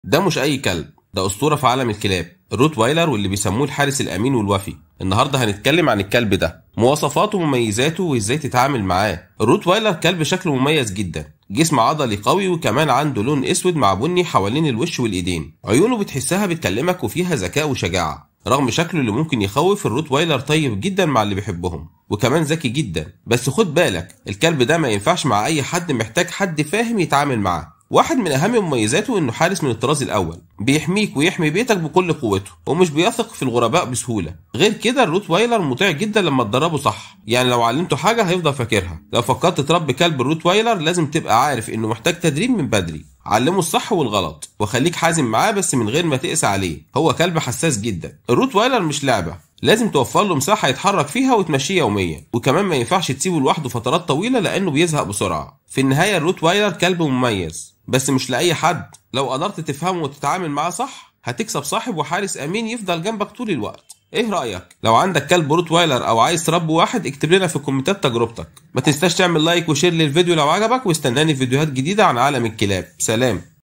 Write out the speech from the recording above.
ده مش أي كلب، ده أسطورة في عالم الكلاب، الروت وايلر، واللي بيسموه الحارس الأمين والوفي. النهارده هنتكلم عن الكلب ده، مواصفاته ومميزاته وإزاي تتعامل معاه. الروت وايلر كلب شكله مميز جدا، جسم عضلي قوي، وكمان عنده لون أسود مع بني حوالين الوش والإيدين. عيونه بتحسها بتكلمك وفيها ذكاء وشجاعة. رغم شكله اللي ممكن يخوف، الروت وايلر طيب جدا مع اللي بيحبهم، وكمان ذكي جدا. بس خد بالك، الكلب ده ما ينفعش مع أي حد، محتاج حد فاهم يتعامل معاه. واحد من اهم مميزاته انه حارس من الطراز الاول، بيحميك ويحمي بيتك بكل قوته، ومش بيثق في الغرباء بسهوله. غير كده الروت وايلر مطيع جدا لما تدربه صح، يعني لو علمته حاجه هيفضل فاكرها. لو فكرت تربي كلب الروت وايلر لازم تبقى عارف انه محتاج تدريب من بدري. علمه الصح والغلط، وخليك حازم معاه بس من غير ما تقسى عليه. هو كلب حساس جدا. الروت وايلر مش لعبه، لازم توفر له مساحه يتحرك فيها وتمشيه يوميا، وكمان ما ينفعش تسيبه لوحده فترات طويله لانه بيزهق بسرعه. في النهايه الروت وايلر كلب مميز، بس مش لأي حد. لو قدرت تفهمه وتتعامل معاه صح هتكسب صاحب وحارس أمين يفضل جنبك طول الوقت. ايه رأيك؟ لو عندك كلب روت وايلر او عايز تربي واحد، اكتب لنا في الكومنتات تجربتك. ما تنساش تعمل لايك وشير للفيديو لو عجبك، واستناني في فيديوهات جديدة عن عالم الكلاب. سلام.